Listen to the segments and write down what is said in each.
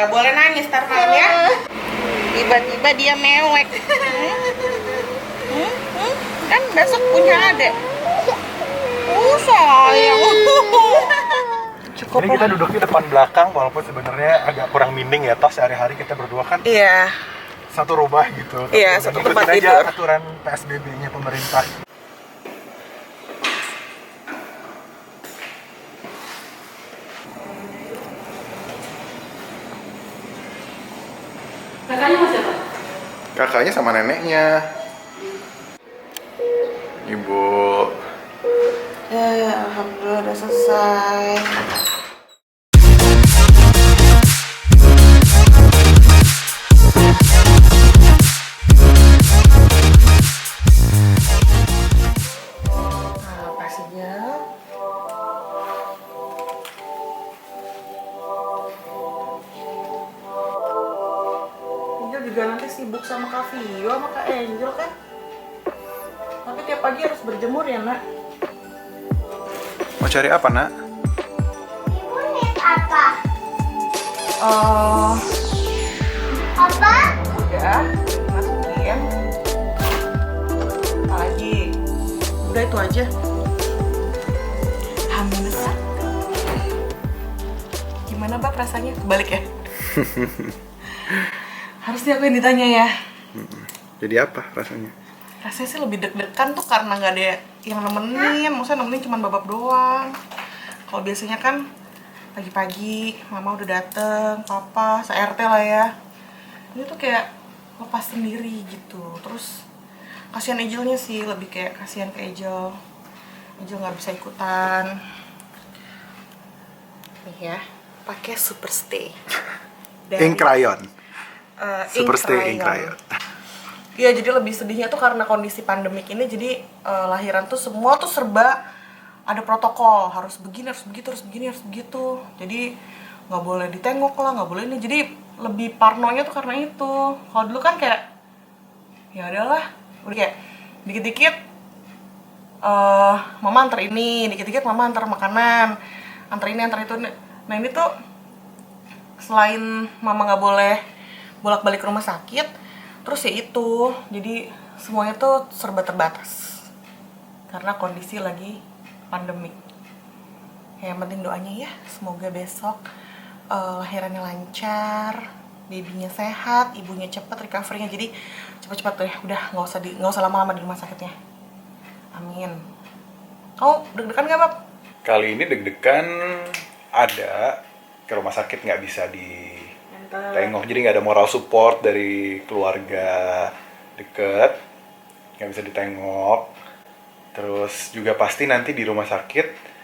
Nggak boleh nangis, Tarman ya. Tiba-tiba dia mewek. Kan besok punya adek. Sayang. Cukup. Ini kita duduk di depan belakang, walaupun sebenarnya agak kurang mining ya. Toh sehari-hari kita berdua kan Iya. satu rumah gitu. Iya, satu tempat aja tidur. aturan PSBB-nya pemerintah. Kakaknya mau siapa? Kakaknya sama neneknya. Ibu. Ya, alhamdulillah udah selesai. Nah, pastinya. Angel juga nanti sibuk sama Kak Vio sama Kak Angel kan? Tapi tiap pagi harus berjemur ya, Nak? Mau cari apa, Nak? Ibu lihat apa? Oh, Apa? udah masukin. Apa lagi? Udah itu aja. Hamil satu. Gimana Bab rasanya? Kebalik ya? Harusnya aku yang ditanya ya. Jadi apa rasanya? Rasanya sih lebih deg-degan tuh karena nggak ada yang nemenin. Maksudnya nemenin cuma Babak doang. Kalau biasanya kan pagi-pagi mama udah dateng, papa, se-RT lah ya. Ini tuh kayak lepas sendiri gitu. Terus kasihan Ejelnya sih, lebih kayak kasihan ke Ejel. Ejel nggak bisa ikutan. Nih ya, pakai Super Stay. Ink crayon. Super Ink Stay Ink Crayon. crayon. Iya, jadi lebih sedihnya tuh karena kondisi pandemik ini, jadi lahiran tuh semua tuh serba ada protokol, harus begini, harus begitu, harus begini, harus begitu. Jadi nggak boleh ditengok lah, nggak boleh ini. Jadi lebih parnonya tuh karena itu. Kalau dulu kan kayak ya udahlah, udah kayak dikit-dikit mama antar ini, dikit-dikit mama antar makanan, antar ini, antar itu. Nah ini tuh selain mama nggak boleh bolak-balik ke rumah sakit, terus ya itu, jadi semuanya tuh serba terbatas karena kondisi lagi pandemik. Ya, yang penting doanya ya, semoga besok lahirannya lancar, babynya sehat, ibunya cepat recovery-nya, jadi cepat-cepat tuh ya, udah nggak usah lama-lama di rumah sakitnya. Amin. Kamu deg-degan nggak, Bab? Kali ini deg-degan ada, ke rumah sakit nggak bisa tengok, jadi nggak ada moral support dari keluarga deket, nggak bisa ditengok. Terus juga pasti nanti di rumah sakit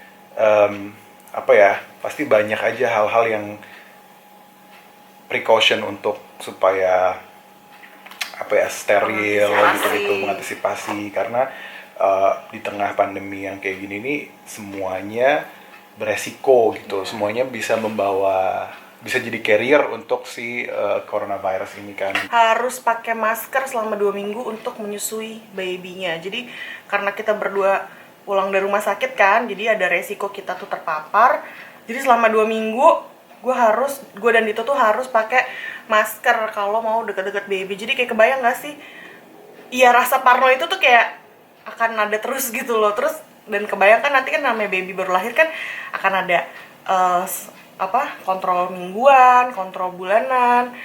pasti banyak aja hal-hal yang precaution untuk supaya steril gitu mengantisipasi, karena di tengah pandemi yang kayak gini nih semuanya beresiko gitu, semuanya bisa jadi carrier untuk si coronavirus ini kan. Harus pakai masker selama 2 minggu untuk menyusui babynya. Jadi karena kita berdua pulang dari rumah sakit kan, jadi ada resiko kita tuh terpapar. Jadi selama 2 minggu gue dan Dito tuh harus pakai masker kalau mau deket-deket baby. Jadi kayak kebayang gak sih? Iya, rasa parno itu tuh kayak akan ada terus gitu loh. Terus dan kebayang kan nanti kan namanya baby baru lahir kan akan ada kontrol mingguan, kontrol bulanan.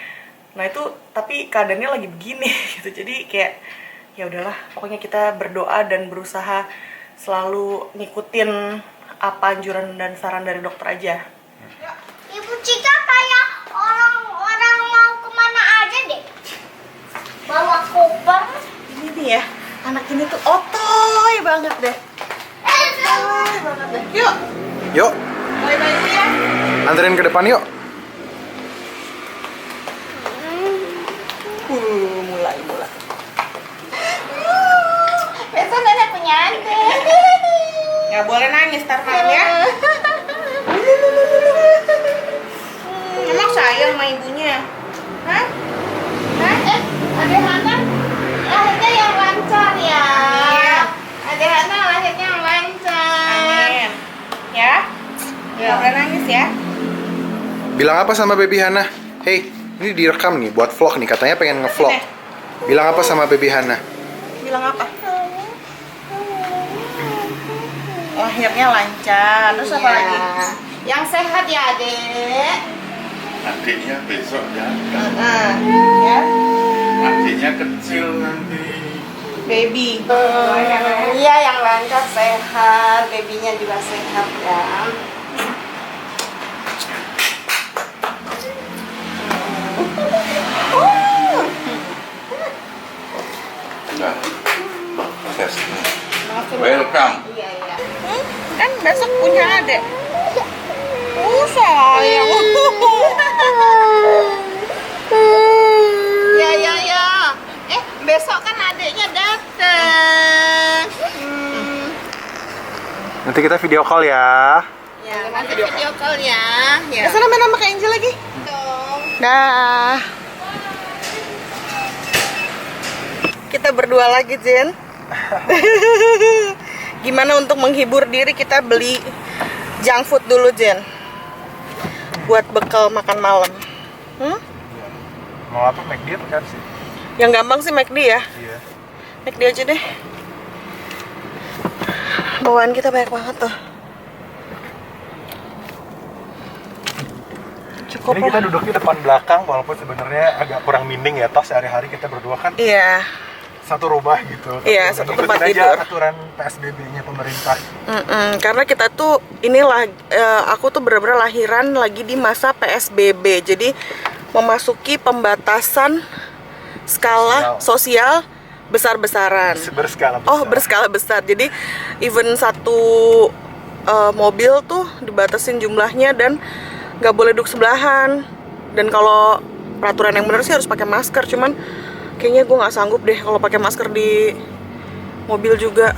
Nah itu tapi keadaannya lagi begini gitu. Jadi kayak ya udahlah, pokoknya kita berdoa dan berusaha selalu ngikutin apa anjuran dan saran dari dokter aja. Ibu Cika kayak orang-orang mau kemana aja deh. Bawa koper. Ini nih ya, anak ini tuh otoy banget deh. Otoy banget deh. Yuk, Bye-bye dulu ya. anterin ke depan yuk. Mulai. Besok nenek punya adik. Nggak boleh nangis, Tarman ya. Emang sayang sama ibunya? Hah? Adek Hana lahirnya yang lancar ya. Iya. Adek Hana lahirnya yang lancar. Amin. Ya? Nggak boleh nangis ya. Bilang apa sama baby Hana? Hey, ini direkam nih buat vlog nih, katanya pengen ngevlog. Bilang apa sama baby Hana? Bilang apa? Lahirnya lancar. Terus apa lagi? Yang sehat ya, Adek. Adiknya besok ya, Ya. adiknya kecil nanti. Baby. Iya, yang lancar sehat, babynya juga sehat ya. Nah, tes. Welcome. Iya, iya. Kan besok punya adek. Sayang. Ya, ya, ya. Besok kan adiknya datang. Nanti kita video call ya. Ya, nanti video call ya. Ya. Sana main sama Kak Angel lagi. Dong. Dah. Kita berdua lagi, Jen. Gimana untuk menghibur diri kita beli junk food dulu, Jen. Buat bekal makan malam. Mau apa? McD atau KFC? Yang gampang sih McD ya. Iya. McD aja deh. Bawaan kita banyak banget tuh. Cukup Ini kita duduk di depan belakang, walaupun sebenarnya agak kurang mining ya. Toh sehari-hari kita berdua kan Iya. satu rumah gitu. Iya, Dan satu ikutin tempat aja tidur. aturan PSBB-nya pemerintah. Karena kita tuh aku tuh bener-bener lahiran lagi di masa PSBB. Jadi memasuki pembatasan skala sosial besar-besaran. Berskala besar. Oh, berskala besar. Jadi even satu mobil tuh dibatasin jumlahnya dan nggak boleh duduk sebelahan. Dan kalau peraturan yang benar sih harus pakai masker. Cuman kayaknya gue nggak sanggup deh kalau pakai masker di mobil juga.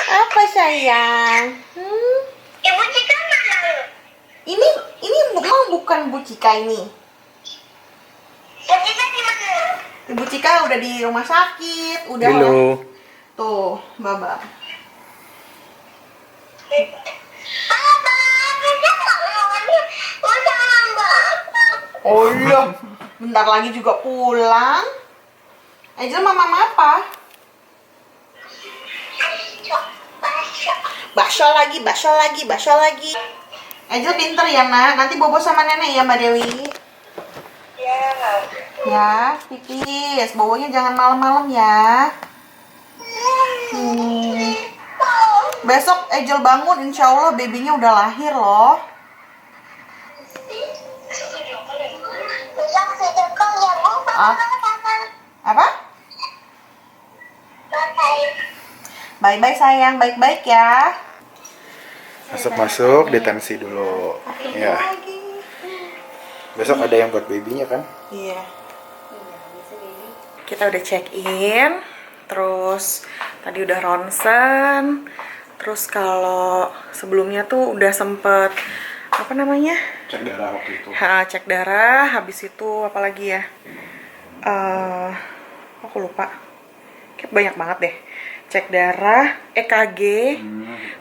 Apa sayang? Ibu Cika mana? Ini bukan Bu Cika ini. Ibu Cika di mana? Ibu Cika udah di rumah sakit, udah. Halo. Tuh, Baba. Oh iya. Bentar lagi juga pulang. Angel mama apa? Bakso lagi. Angel pinter ya, Nak. Nanti bobo sama nenek ya, Mbak Dewi. Ya, pipis. Bobonya jangan malam-malam ya. Besok Angel bangun, insya Allah babynya udah lahir loh. Apa? Bye-bye sayang, baik-baik ya. Masuk detensi dulu. Ya. Besok ada yang buat babynya kan? Iya. Kita udah check in, terus tadi udah ronsen, terus kalau sebelumnya tuh udah sempet apa namanya? Cek darah waktu itu. Cek darah, habis itu apa lagi ya? Aku lupa. Kayak banyak banget deh. Cek darah, EKG.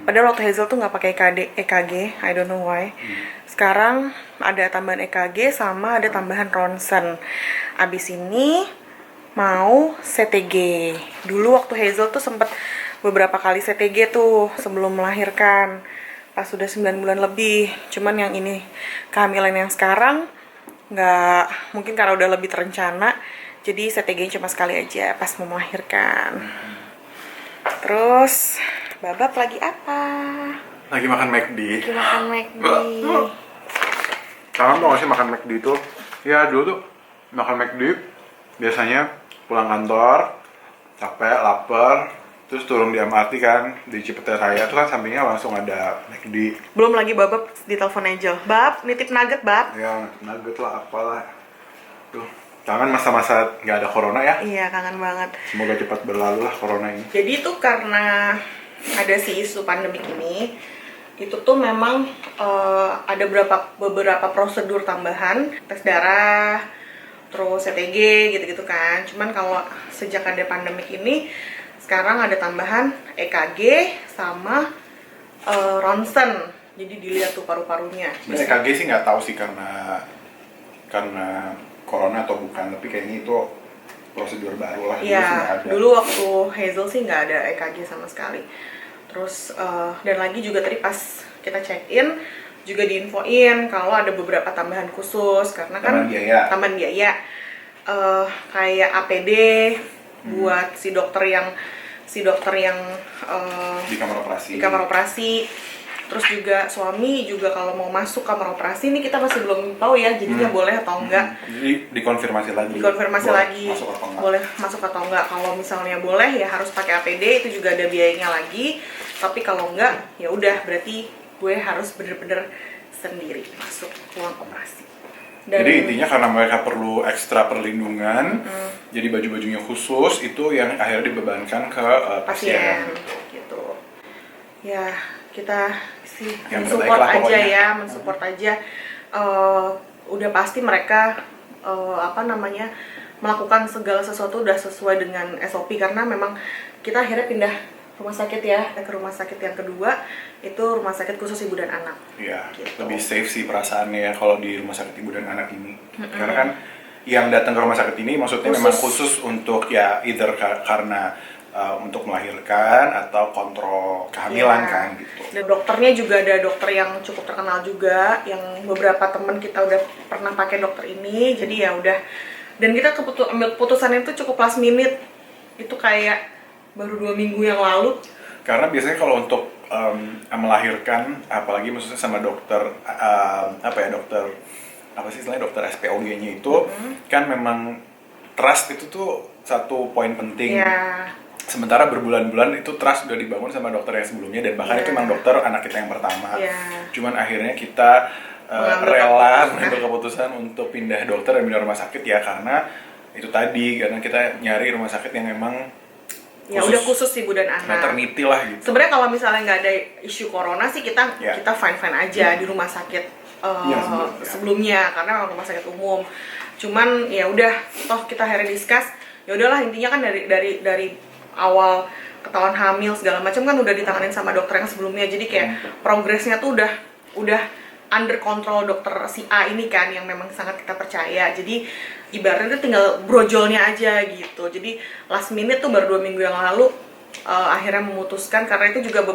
Padahal waktu Hazel tuh nggak pakai EKG, I don't know why. Sekarang ada tambahan EKG sama ada tambahan ronsen. Abis ini mau CTG. Dulu waktu Hazel tuh sempet beberapa kali CTG tuh sebelum melahirkan. Pas sudah 9 bulan lebih. Cuman yang ini kehamilan yang sekarang nggak, mungkin karena udah lebih terencana. Jadi CTG cuma sekali aja pas mau melahirkan. Terus babak lagi apa? Lagi makan McD. Lagi makan McD. Kangen tuh gak sih makan McD itu? Ya dulu tuh makan McD biasanya pulang kantor capek, lapar, terus turun di MRT kan di Cipete Raya tuh kan sampingnya langsung ada McD. Belum lagi babab di telepon Angel. Bab, nitip nugget, Bab. Ya nugget lah apalah. Tuh kangen masa-masa nggak ada corona ya. Iya, kangen banget. Semoga cepat berlalu lah corona ini. Jadi itu karena ada si isu pandemik ini, itu tuh memang ada beberapa prosedur tambahan, tes darah, terus CTG gitu-gitu kan. Cuman kalau sejak ada pandemik ini, sekarang ada tambahan EKG sama ronsen. Jadi dilihat tuh paru-parunya. Sebenarnya EKG sih nggak tahu sih karena corona atau bukan, tapi kayaknya itu prosedur baru lah. Iya, dulu waktu Hazel sih nggak ada EKG sama sekali. Terus dan lagi juga tadi pas kita check in juga diinfoin kalau ada beberapa tambahan khusus karena kan tambahan biaya kayak APD buat si dokter yang di kamar operasi. Terus juga suami juga kalau mau masuk kamar operasi ini kita masih belum tahu ya jadinya boleh atau enggak. Jadi dikonfirmasi lagi. Boleh masuk atau enggak. Kalau misalnya boleh ya harus pakai APD, itu juga ada biayanya lagi. Tapi kalau enggak ya udah berarti gue harus bener-bener sendiri masuk ruang operasi. Jadi intinya karena mereka perlu ekstra perlindungan, jadi baju-bajunya khusus itu yang akhirnya dibebankan ke pasien. Gitu. Ya kita sih yang mensupport aja pokoknya. ya, mensupport aja. Udah pasti mereka melakukan segala sesuatu udah sesuai dengan SOP karena memang kita akhirnya pindah rumah sakit ya, ke rumah sakit yang kedua itu rumah sakit khusus ibu dan anak. Iya, gitu. lebih safe sih perasaannya ya kalau di rumah sakit ibu dan anak ini. Karena kan yang datang ke rumah sakit ini maksudnya memang khusus untuk ya either karena untuk melahirkan atau kontrol kehamilan kan gitu. Dan dokternya juga ada dokter yang cukup terkenal juga, yang beberapa temen kita udah pernah pakai dokter ini, jadi ya udah. Dan kita ambil keputusan itu cukup last minute, itu kayak baru 2 minggu yang lalu. Karena biasanya kalau untuk melahirkan, apalagi maksudnya sama dokter dokter SPOG-nya itu kan memang trust itu tuh satu poin penting. Sementara berbulan-bulan itu trust udah dibangun sama dokter yang sebelumnya dan bahkan itu memang dokter anak kita yang pertama. Cuman akhirnya kita rela mengambil keputusan untuk pindah dokter dan pindah rumah sakit ya karena itu tadi, karena kita nyari rumah sakit yang memang udah khusus ibu dan anak. Maternity lah gitu. Sebenarnya kalau misalnya nggak ada isu corona sih kita fine aja di rumah sakit sebelumnya karena memang rumah sakit umum. Cuman ya udah toh kita akhirnya discuss. Ya udahlah intinya kan dari awal ketahuan hamil segala macam kan udah ditanganin sama dokter yang sebelumnya. Jadi kayak progresnya tuh udah under control dokter si A ini kan yang memang sangat kita percaya. Jadi ibaratnya tinggal brojolnya aja gitu. Jadi last minute tuh baru 2 minggu yang lalu akhirnya memutuskan karena itu juga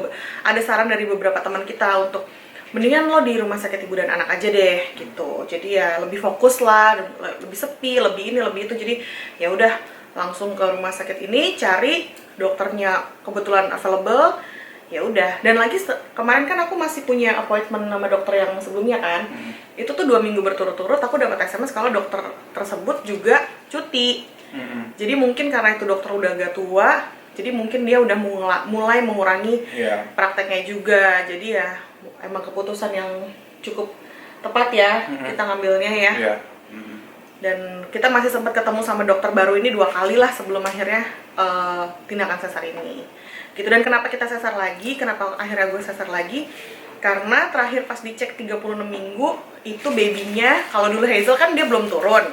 ada saran dari beberapa teman kita untuk mendingan lo di rumah sakit ibu dan anak aja deh gitu. Jadi ya lebih fokus lah, lebih sepi, lebih ini, lebih itu. Jadi ya udah langsung ke rumah sakit ini cari dokternya kebetulan available. Ya udah, dan lagi kemarin kan aku masih punya appointment sama dokter yang sebelumnya kan. Itu tuh 2 minggu berturut-turut aku dapat SMS kalau dokter tersebut juga cuti. Jadi mungkin karena itu dokter udah agak tua, jadi mungkin dia udah mulai mengurangi prakteknya juga. Jadi ya emang keputusan yang cukup tepat ya kita ngambilnya ya. Dan kita masih sempat ketemu sama dokter baru ini 2 kali lah sebelum akhirnya tindakan sesar ini gitu. Dan kenapa kita sesar lagi, kenapa akhirnya gue sesar lagi, karena terakhir pas dicek 36 minggu itu babynya, kalau dulu Hazel kan dia belum turun,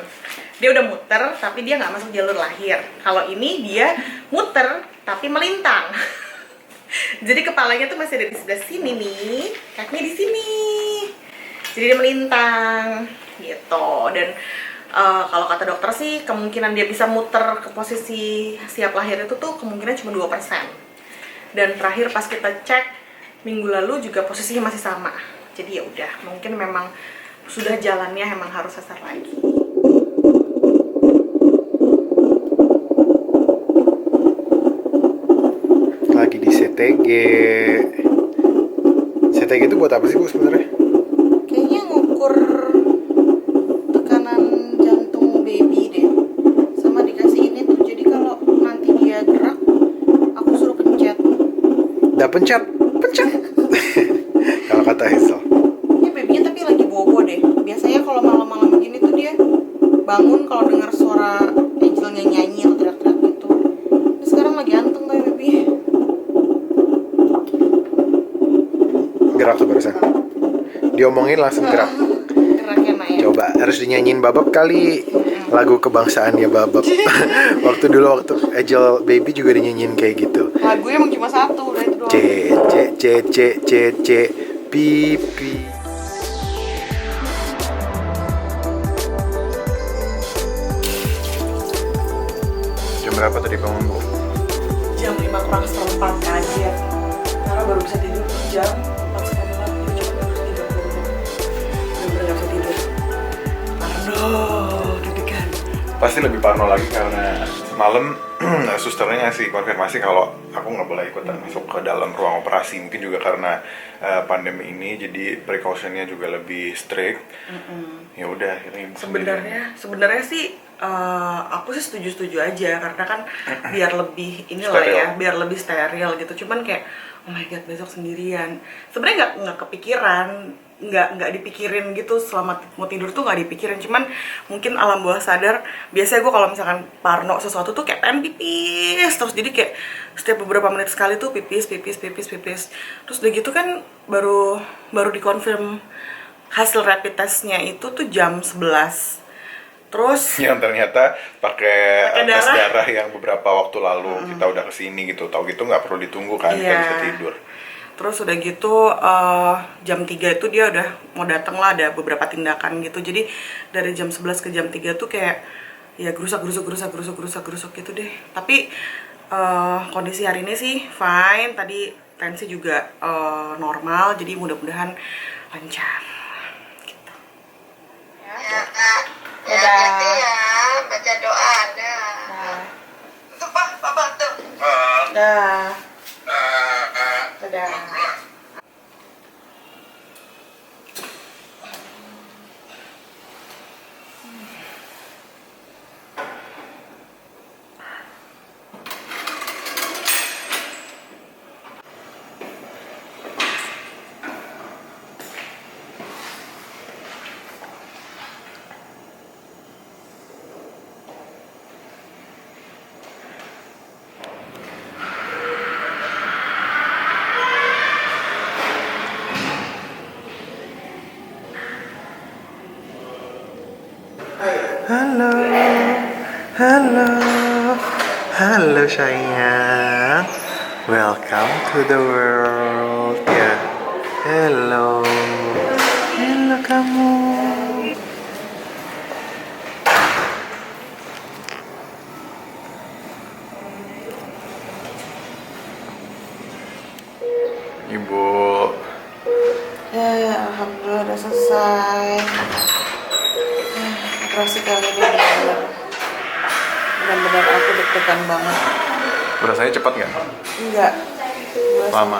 dia udah muter tapi dia nggak masuk jalur lahir. Kalau ini dia muter tapi melintang. Jadi kepalanya tuh masih ada di sebelah sini nih, kakinya di sini, jadi dia melintang gitu. Dan kalau kata dokter sih kemungkinan dia bisa muter ke posisi siap lahir itu tuh kemungkinan cuma 2%. Dan terakhir pas kita cek minggu lalu juga posisinya masih sama. Jadi ya udah, mungkin memang sudah jalannya emang harus sesar lagi. Lagi di CTG CTG itu buat apa sih Bu sebenarnya? Kayaknya ngukur tekanan jantung baby deh. Sama dikasih ini tuh, jadi kalau nanti dia gerak, aku suruh pencet. Udah pencet. Kalau kata Hazel. Ini babynya tapi lagi bobo deh. Biasanya kalau malam-malam gini tuh dia bangun kalau dengar suara Angel nyanyi atau teriak-teriak gitu. Ini sekarang lagi anteng tuh baby. Gerak tuh barusan. Diomongin langsung gerak. Geraknya Nak ya. Coba harus dinyanyiin Babab kali. Lagu kebangsaannya Babab. waktu Angel Baby juga dinyanyiin kayak gitu. Lagunya emang cuma satu, udah itu doang. C pipi. Jam berapa tadi bangun Bu? Jam 5 kurang seperempat kaget. Karena baru bisa tidur tuh jam 4 sekarang lagi. Cuma harus tidur dulu. Bener-bener gak bisa tidur. Aduh, deg-degan. Pasti lebih parno lagi karena malam susternya ngasih konfirmasi kalau aku nggak boleh ikutan masuk ke dalam ruang operasi. Mungkin juga karena pandemi ini jadi precautionnya juga lebih strict. Ya udah akhirnya Sebenarnya sih aku sih setuju aja karena kan biar lebih inilah Steril. ya, biar lebih steril gitu. Cuman kayak oh my god besok sendirian. Sebenarnya nggak kepikiran, nggak dipikirin gitu selama mau tidur tuh nggak dipikirin. Cuman mungkin alam bawah sadar biasanya gue kalau misalkan parno sesuatu tuh kayak pengen pipis terus, jadi kayak setiap beberapa menit sekali tuh pipis. Terus udah gitu kan baru dikonfirm hasil rapid testnya itu tuh jam 11. Terus yang ternyata pakai tes darah. darah yang beberapa waktu lalu kita udah kesini gitu. Tahu gitu nggak perlu ditunggu kan, kita Iya. bisa tidur. Terus udah gitu jam 3 itu dia udah mau dateng lah, ada beberapa tindakan gitu. Jadi dari jam 11 ke jam 3 tuh kayak ya gerusak gitu deh. Tapi kondisi hari ini sih fine. Tadi tensi juga normal, jadi mudah-mudahan lancar. Gitu. Ya Kak. Hati-hati ya, baca doa ada. Tuh Pak, Papa tuh. Dah. Dadah. Halo sayang, welcome to the world. Ya, hello kamu. Ibu, Ya, alhamdulillah udah selesai. Operasi kali ini benar-benar aku deg-degan banget. berasanya cepat nggak? Enggak. Lama.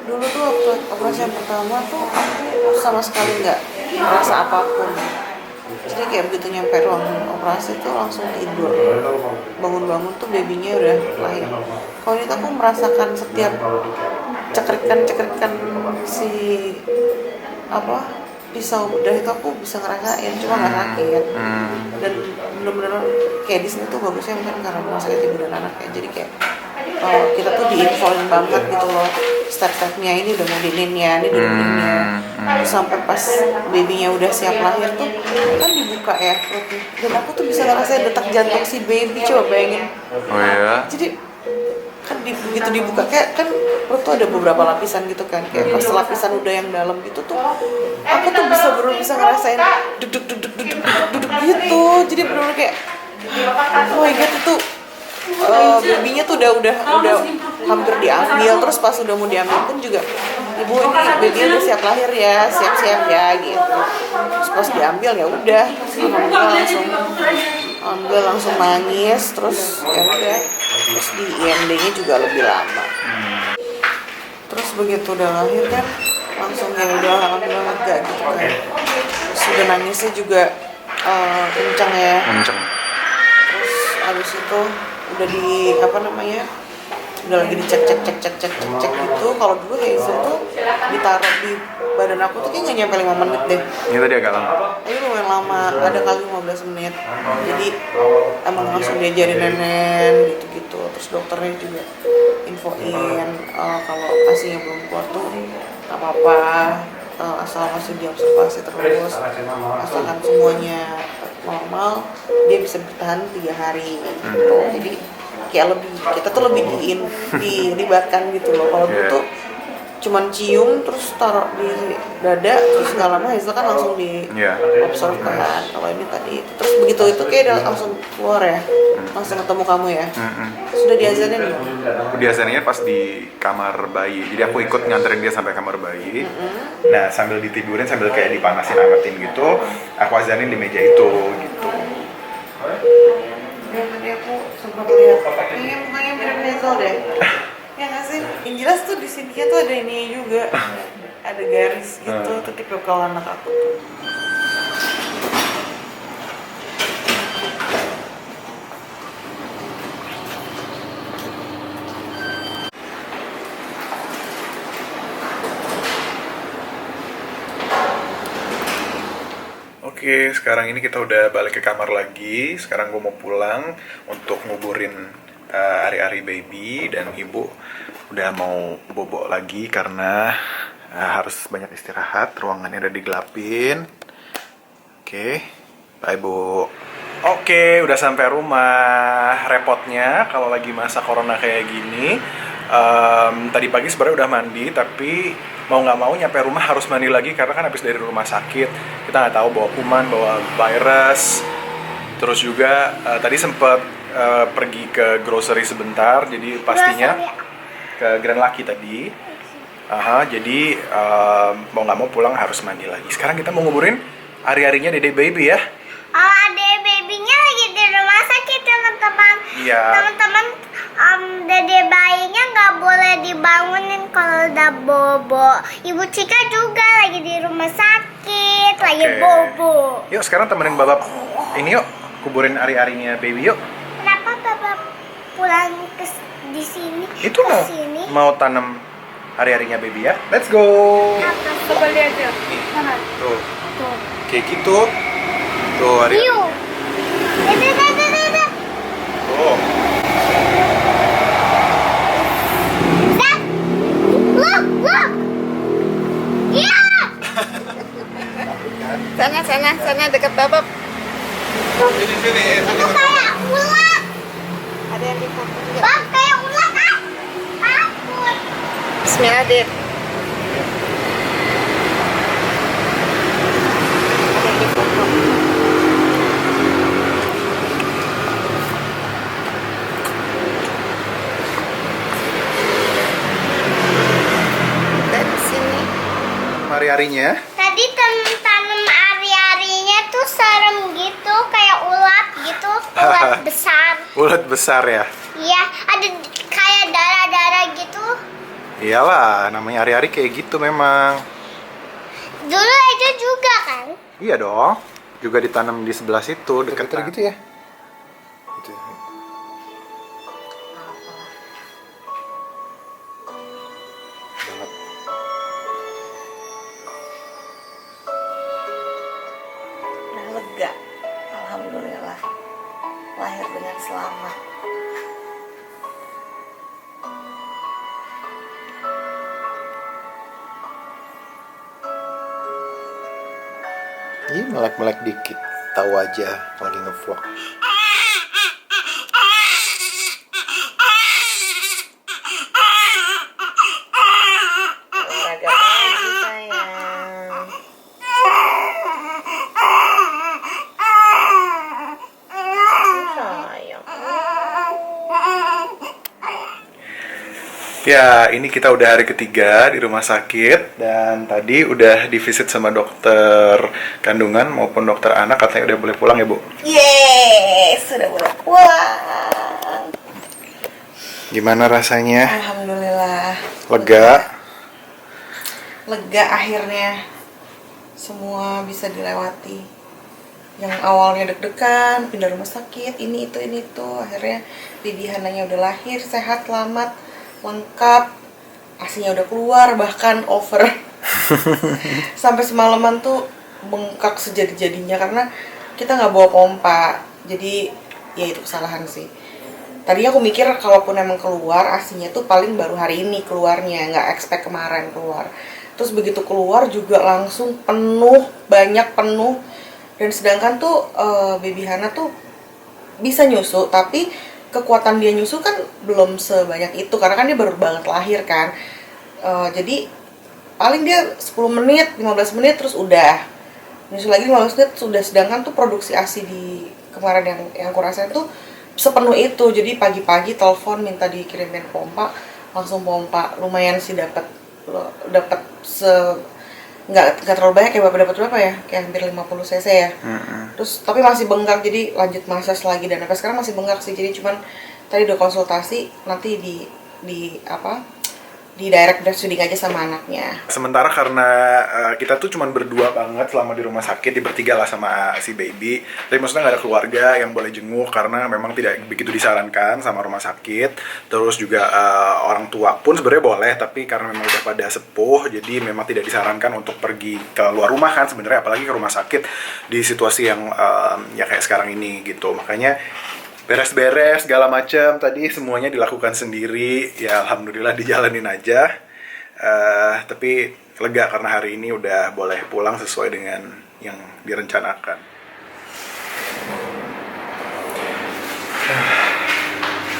Dulu tuh waktu operasi yang pertama tuh aku sama sekali nggak merasa apapun. Jadi kayak begitu nyampe ruang operasi tuh langsung tidur. Bangun-bangun tuh babynya udah lahir. Kalau ini tuh aku merasakan setiap cekrikan si pisau bedah itu aku bisa ngerasain, cuma nggak sakit. Dan bener-bener kayak di sini tuh bagusnya mungkin karena rumah sakit ibu dan anak ya, jadi kayak kita tuh diinfoin banget gitu loh, step-stepnya ini udah mau dinin ya, ini dinin. Terus sampai pas babynya udah siap lahir tuh kan dibuka ya perutnya, dan aku tuh bisa ngerasain detak jantung si baby, coba bayangin. Oh ya. Jadi kan begitu dibuka kayak kan perut tuh ada beberapa lapisan gitu kan, kayak pas lapisan udah yang dalam gitu tuh aku tuh bisa ngerasain duduk gitu. Jadi bener-bener kayak oh my god, itu babynya tuh udah hampir diambil. Terus pas udah mau diambil pun juga ibu, ini babynya udah siap lahir ya, siap-siap ya gitu. Terus pas diambil ya udah alhamdulillah langsung nangis. Terus ya udah, terus di IMD-nya juga lebih lama. Terus begitu udah lahir kan langsung ya udah alhamdulillah lega gitu kan. Terus udah nangisnya juga kencang ya. Kenceng. Terus abis itu udah di apa namanya, udah lagi dicek gitu. Kalau dulu Hazel tuh ditaruh di badan aku tuh kayaknya nggak nyampe 5 menit deh. Ini tadi agak lama. Ini lumayan lama, ada kali 15 menit. Jadi emang langsung diajarin nenen gitu-gitu. Terus dokternya juga infoin kalau asinya belum keluar tuh nggak apa-apa, asal masih diobservasi terus, asalkan semuanya normal, dia bisa bertahan 3 hari gitu. Jadi kayak lebih, kita tuh lebih dilibatkan gitu loh. Kalau dulu tuh cuman cium terus taruh di dada, terus nggak lama Hazel kan langsung di observe kan. Kalau ini tadi terus begitu itu kayak udah langsung keluar ya, langsung ketemu kamu ya. Sudah diazanin belum? Aku diazaninnya pas di kamar bayi, jadi aku ikut nganterin dia sampai kamar bayi. Nah sambil ditidurin, sambil kayak dipanasin angetin gitu, aku azanin di meja itu gitu. Ya tadi aku sempat lihat, kayaknya mukanya mirip Hazel deh. Ya nggak sih? Yang jelas tuh di sini tuh ada ini juga, ada garis gitu. Tuh tipe kalau anak aku tuh. Oke, sekarang ini kita udah balik ke kamar lagi. Sekarang gue mau pulang untuk nguburin Ari-Ari baby, dan ibu udah mau bobo lagi karena harus banyak istirahat. Ruangannya udah digelapin. Oke, bye bu. Oke, udah sampai rumah. Repotnya kalau lagi masa corona kayak gini, tadi pagi sebenarnya udah mandi, tapi mau nggak mau nyampe rumah harus mandi lagi karena kan habis dari rumah sakit. Kita nggak tahu bawa kuman, bawa virus. Terus juga tadi sempet pergi ke grocery sebentar, jadi pastinya ke Grand Lucky tadi. Jadi mau nggak mau pulang harus mandi lagi. Sekarang kita mau nguburin Ari-Arinya Dede Baby ya. Oh, adek babynya lagi di rumah sakit, teman-teman. Iya. Teman-teman, dede bayinya nggak boleh dibangunin kalau udah bobo. Ibu Cika juga lagi di rumah sakit, lagi Oke. bobo. Yuk sekarang temenin Babak ini yuk, kuburin Ari-Arinya Baby yuk. Kenapa Bapak pulang di sini? Itu ke mau sini? mau tanam Ari-Arinya Baby ya. Let's go. Apa sih? Coba lihat ya. Mana? Tuh, Tuh. kayak gitu. Tuh Ari. Hiu. Dah. Tuh. Look. Iya. Sana dekat Babak. Sini. Itu kayak ulat. Ada yang di foto juga. Bang, kayak ulat kan? Takut. Bismillah, Dit. Ada yang di foto. Dan sini. Ari-Arinya. Tadi tanam ari-arinya tuh serem gitu, kayak ulat gitu, ulat besar. Ulat besar ya. Iya, ada kayak darah-darah gitu. Iyalah, namanya Ari-Ari kayak gitu memang. Dulu aja juga kan? Iya dong. Juga ditanam di sebelah situ, dekat gitu ya. Gitu. Banget. Udah lega. Alhamdulillah. Lahir dengan selamat. Ih, melek-melek dikit. Tahu aja lagi nge-vlog. Olahraga pagi sayang. Sayang. Ya, ini kita udah hari ketiga di rumah sakit, dan tadi udah divisit sama dokter kandungan maupun dokter anak, katanya udah boleh pulang ya Bu. Yes, sudah boleh pulang. Gimana rasanya? Alhamdulillah. Lega? lega akhirnya semua bisa dilewati. Yang awalnya deg-degan, pindah rumah sakit, ini itu, akhirnya baby Hananya udah lahir, sehat, selamat, lengkap, asinya udah keluar, bahkan over. Sampai semalaman tuh bengkak sejadi-jadinya karena kita nggak bawa pompa, jadi ya itu kesalahan sih. Tadinya aku mikir kalaupun emang keluar asinya tuh paling baru hari ini keluarnya, nggak expect kemarin keluar. Terus begitu keluar juga langsung penuh, banyak penuh. Dan sedangkan tuh baby Hana tuh bisa nyusu, tapi kekuatan dia nyusu kan belum sebanyak itu karena kan dia baru banget lahir kan. Jadi paling dia 10 menit, 15 menit terus udah nyusu lagi 15 menit sudah. Sedangkan tuh produksi ASI di kemarin yang aku rasain tuh sepenuh itu. Jadi pagi-pagi telepon minta dikirimin pompa, langsung pompa. Lumayan sih dapat nggak terlalu banyak ya, Bapak dapat berapa ya? Kayak hampir 50 cc ya. Terus tapi masih bengkak, jadi lanjut massage lagi dan sampai sekarang masih bengkak sih. Jadi cuman tadi udah konsultasi, nanti di direct breastfeeding aja sama anaknya. Sementara karena kita tuh cuman berdua banget selama di rumah sakit, di bertiga lah sama si baby. Tapi maksudnya nggak ada keluarga yang boleh jenguk karena memang tidak begitu disarankan sama rumah sakit. Terus juga orang tua pun sebenarnya boleh, tapi karena memang udah pada sepuh, jadi memang tidak disarankan untuk pergi ke luar rumah kan sebenarnya, apalagi ke rumah sakit di situasi yang ya kayak sekarang ini gitu. Makanya beres-beres segala macam tadi semuanya dilakukan sendiri, ya alhamdulillah dijalanin aja. Tapi lega karena hari ini udah boleh pulang sesuai dengan yang direncanakan.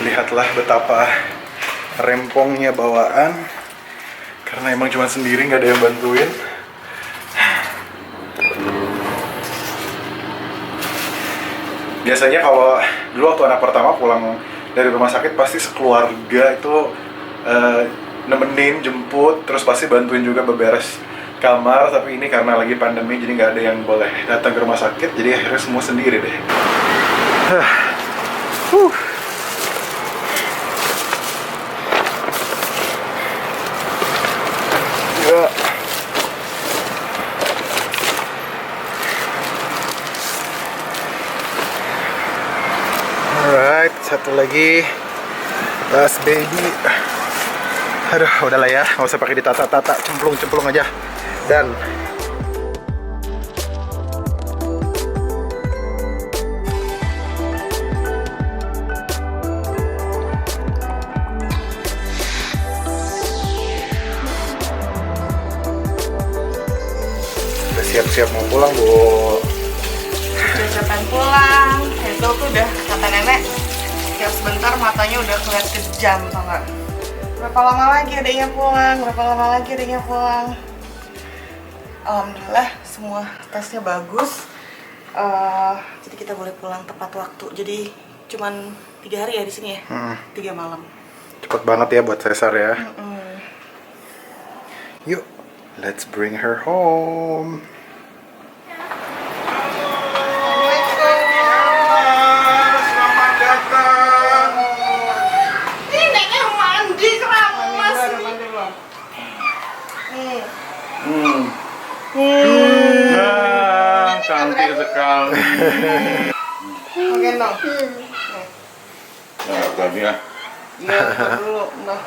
Lihatlah betapa rempongnya bawaan, karena emang cuma sendiri, nggak ada yang bantuin. Biasanya kalau dulu waktu anak pertama pulang dari rumah sakit pasti sekeluarga itu nemenin, jemput, terus pasti bantuin juga beberes kamar. Tapi ini karena lagi pandemi jadi nggak ada yang boleh datang ke rumah sakit, jadi akhirnya semua sendiri deh. Alright, satu lagi tas baby. Aduh, udahlah ya, nggak usah pakai ditata-tata, cemplung-cemplung aja. Dan udah siap-siap mau pulang, Bu. Udah pulang, Hazel tuh udah kata nenek tiap sebentar matanya udah keliat kejam, tau gak? Berapa lama lagi adanya pulang, Alhamdulillah semua tesnya bagus. Jadi kita boleh pulang tepat waktu. Jadi cuman 3 hari ya di sini ya, 3 malam. Cepet banget ya buat sesar ya. Yuk, let's bring her home. Cantik sekali. Oke dong. Nah, tadi ya. Iya, dulu. Nah.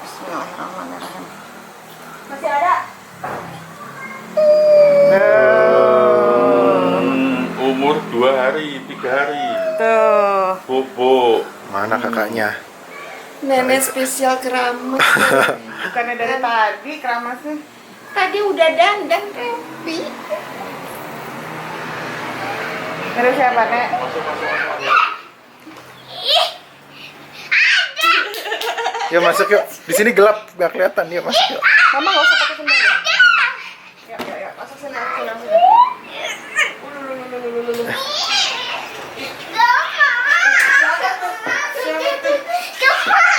Bismillahirrahmanirrahim. Masih ada? Umur 2 hari, 3 hari. Tuh. Pupuk. Mana kakaknya? Nenek spesial keramas. Bukannya dari tadi keramasnya. Tadi udah dandan Revi. Dari siapa, Nek? Yuk masuk yuk. Di sini gelap, nggak kelihatan. Yuk masuk yuk. Mama nggak usah pakai sendal ya. Ya, masuk sini,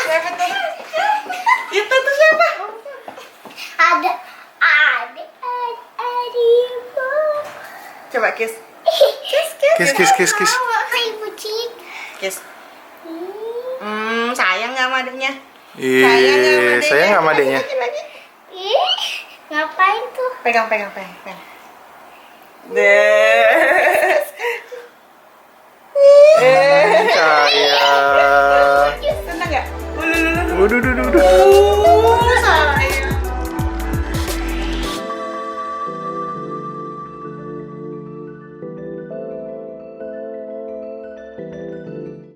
Siapa tuh? Itu tuh siapa? Ada Coba kiss. Kiss. Ibu Cik. Kiss. Sayang nggak sama adiknya? Iya, sayang nggak sama adiknya? Lagi. Ngapain tuh? Pegang. Deh. Sayang. Seneng nggak? Waduh.